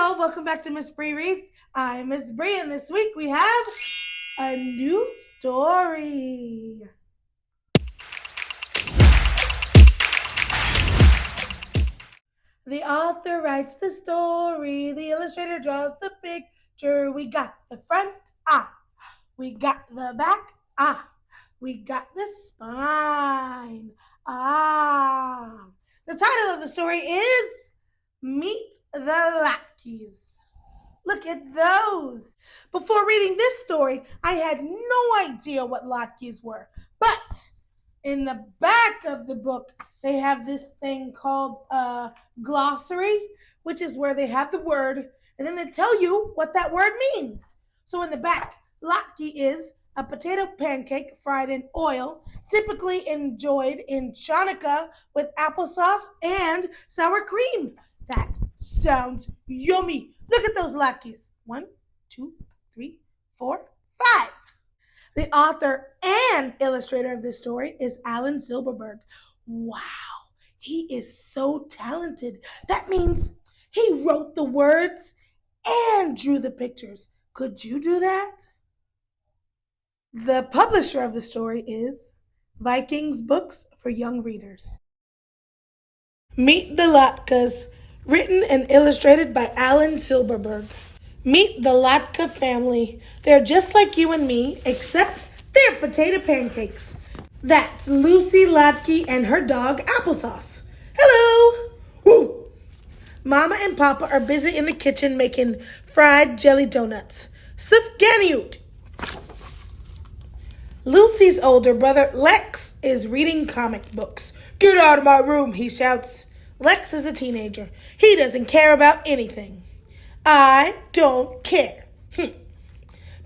all, welcome back to Miss Bree Reads. I'm Miss Bree, and this week we have a new story. The author writes the story, the illustrator draws the picture. We got the front, we got the back, we got the spine, The title of the story is Meet the Latkes. Look at those. Before reading this story, I had no idea what latkes were. But in the back of the book, they have this thing called a glossary, which is where they have the word, and then they tell you what that word means. So in the back, latke is a potato pancake fried in oil, typically enjoyed in Hanukkah with applesauce and sour cream. That sounds yummy. Look at those latkes. 1, 2, 3, 4, 5. The author and illustrator of this story is Alan Silberberg. Wow, he is so talented. That means he wrote the words and drew the pictures. Could you do that? The publisher of the story is Vikings Books for Young Readers. Meet the Latkes, written and illustrated by Alan Silberberg. Meet the Latke family. They're just like you and me, except they're potato pancakes. That's Lucy Latke and her dog, Applesauce. Hello! Woo! Mama and Papa are busy in the kitchen making fried jelly donuts. Sufganiut! Lucy's older brother, Lex, is reading comic books. Get out of my room, he shouts. Lex is a teenager. He doesn't care about anything. I don't care.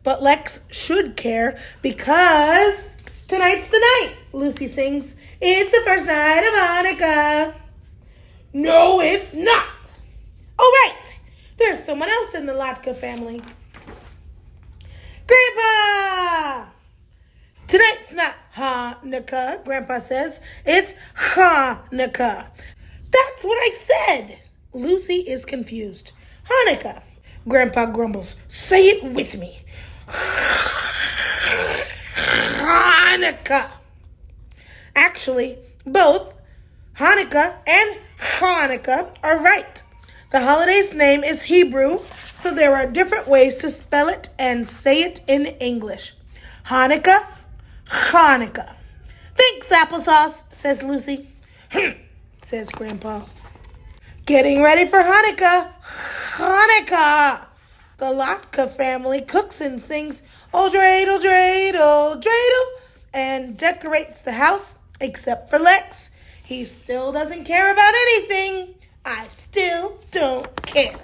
But Lex should care because tonight's the night, Lucy sings. It's the first night of Hanukkah. No, it's not. Oh, right. There's someone else in the Latke family. Grandpa! Tonight's not Hanukkah, Grandpa says. It's Hanukkah. That's what I said. Lucy is confused. Hanukkah, Grandpa grumbles. Say it with me. Hanukkah. Actually, both Hanukkah and Hanukkah are right. The holiday's name is Hebrew, so there are different ways to spell it and say it in English. Hanukkah, Hanukkah. Thanks, applesauce, says Lucy. Says Grandpa. Getting ready for Hanukkah. Hanukkah. The Latke family cooks and sings, oh, dreidel, dreidel, dreidel, and decorates the house, except for Lex. He still doesn't care about anything. I still don't care.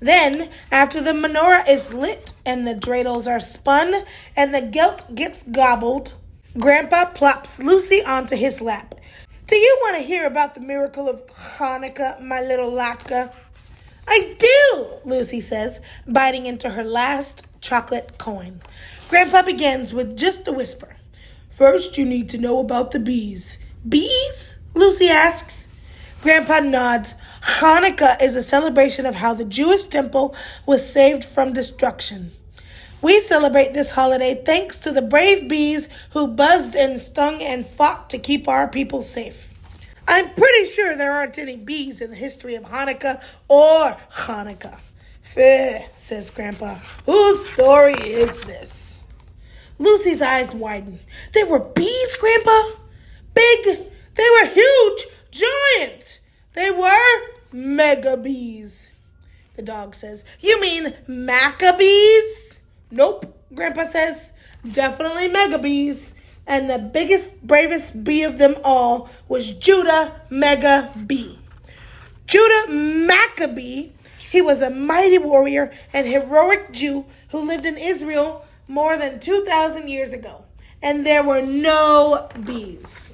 Then, after the menorah is lit and the dreidels are spun and the gelt gets gobbled, Grandpa plops Lucy onto his lap. Do you want to hear about the miracle of Hanukkah, my little Latke? I do, Lucy says, biting into her last chocolate coin. Grandpa begins with just a whisper. First, you need to know about the bees. Bees? Lucy asks. Grandpa nods. Hanukkah is a celebration of how the Jewish temple was saved from destruction. We celebrate this holiday thanks to the brave bees who buzzed and stung and fought to keep our people safe. I'm pretty sure there aren't any bees in the history of Hanukkah or Hanukkah. Fair, says Grandpa. Whose story is this? Lucy's eyes widen. There were bees, Grandpa? Big. They were huge, giant. They were Maccabees. The dog says, you mean Maccabees? Nope, Grandpa says. Definitely Maccabees. And the biggest, bravest bee of them all was Judah Maccabees. Judah Maccabee, he was a mighty warrior and heroic Jew who lived in Israel more than 2,000 years ago. And there were no bees.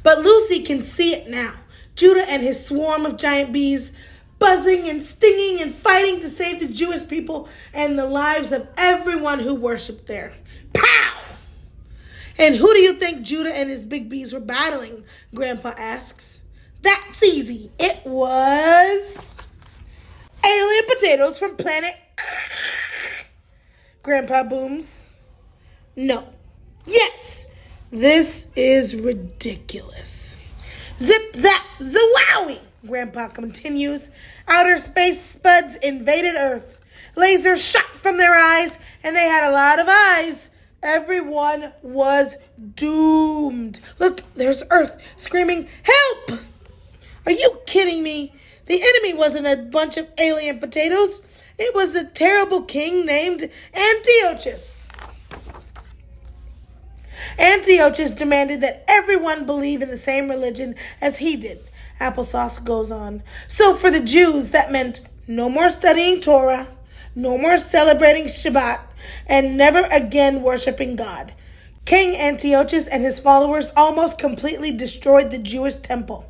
But Lucy can see it now. Judah and his swarm of giant bees buzzing and stinging and fighting to save the Jewish people and the lives of everyone who worshipped there. Pow! And who do you think Judah and his big bees were battling? Grandpa asks. That's easy. It was potatoes from Planet Chhh. Grandpa booms. No. Yes. This is ridiculous. Zip, zap, zowowie, Grandpa continues. Outer space spuds invaded Earth. Lasers shot from their eyes, and they had a lot of eyes. Everyone was doomed. Look, there's Earth screaming, "Help!" Are you kidding me? The enemy wasn't a bunch of alien potatoes. It was a terrible king named Antiochus. Antiochus demanded that everyone believe in the same religion as he did. Applesauce goes on. So for the Jews, that meant no more studying Torah, no more celebrating Shabbat, and never again worshiping God. King Antiochus and his followers almost completely destroyed the Jewish temple.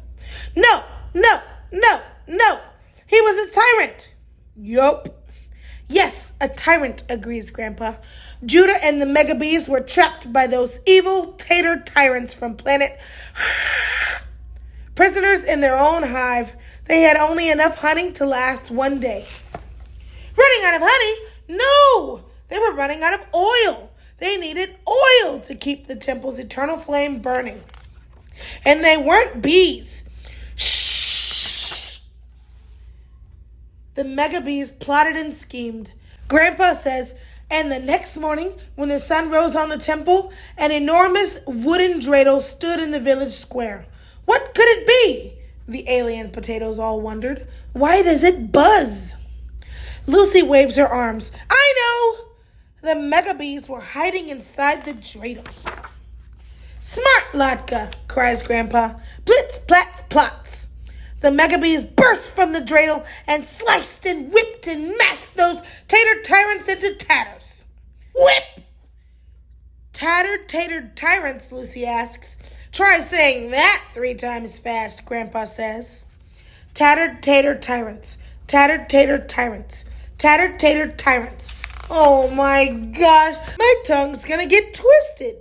No, no, no, no. He was a tyrant. Yup. Yes, a tyrant, agrees Grandpa. Judah and the Maccabees were trapped by those evil tater tyrants from Planet Chhh. Prisoners in their own hive, they had only enough honey to last one day. Running out of honey? No! They were running out of oil. They needed oil to keep the temple's eternal flame burning. And they weren't bees. Shh! The Maccabees plotted and schemed. Grandpa says, and the next morning, when the sun rose on the temple, an enormous wooden dreidel stood in the village square. What could it be? The alien potatoes all wondered. Why does it buzz? Lucy waves her arms. I know! The Maccabees were hiding inside the dreidel. Smart, Latke, cries Grandpa. Blitz, plats, plots. The Maccabees burst from the dreidel and sliced and whipped and mashed those tater tyrants into tatters. Whip! Tattered tater tyrants, Lucy asks. Try saying that 3 times fast, Grandpa says. Tattered tater tyrants. Tattered tater tyrants. Tattered tater tyrants. Oh my gosh, my tongue's gonna get twisted.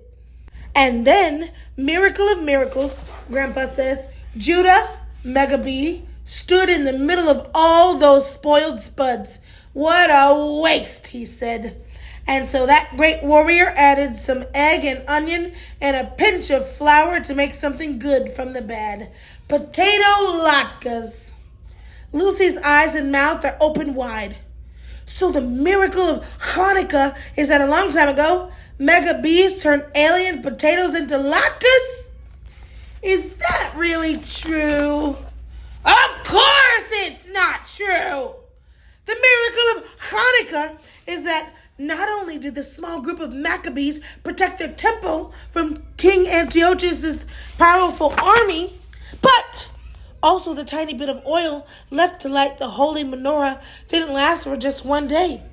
And then, miracle of miracles, Grandpa says, Judah, Maccabee, stood in the middle of all those spoiled spuds. What a waste, he said. And so that great warrior added some egg and onion and a pinch of flour to make something good from the bad. Potato latkes. Lucy's eyes and mouth are open wide. So the miracle of Hanukkah is that a long time ago, Maccabees turned alien potatoes into latkes? Is that really true? Of course it's not true! The miracle of Hanukkah is that not only did the small group of Maccabees protect their temple from King Antiochus' powerful army, but also the tiny bit of oil left to light the holy menorah didn't last for just one day.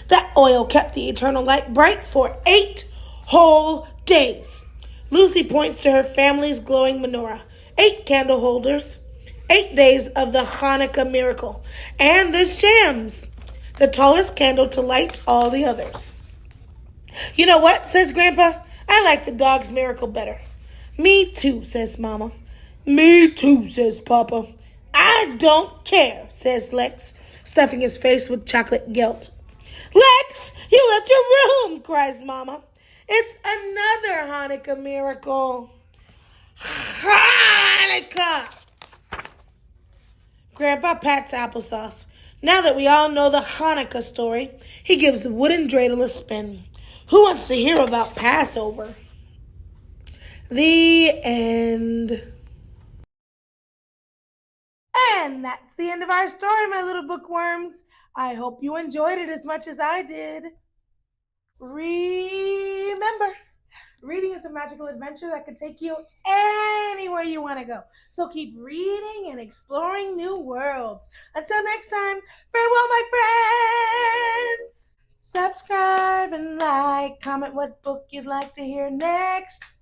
That oil kept the eternal light bright for 8 whole days. Lucy points to her family's glowing menorah. 8 candle holders. 8 days of the Hanukkah miracle. And the shams, the tallest candle to light all the others. You know what, says Grandpa? I like the dog's miracle better. Me too, says Mama. Me too, says Papa. I don't care, says Lex, stuffing his face with chocolate gelt. Lex, you left your room, cries Mama. It's another Hanukkah miracle. Hanukkah! Grandpa pats applesauce. Now that we all know the Hanukkah story, he gives the wooden dreidel a spin. Who wants to hear about Passover? The end. And that's the end of our story, my little bookworms. I hope you enjoyed it as much as I did. Remember, reading is a magical adventure that could take you anywhere you want to go. So keep reading and exploring new worlds. Until next time, farewell, my friends. Subscribe and like, comment what book you'd like to hear next.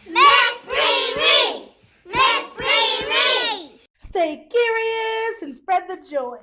Miss Bree reads! Miss Bree reads! Stay curious and spread the joy.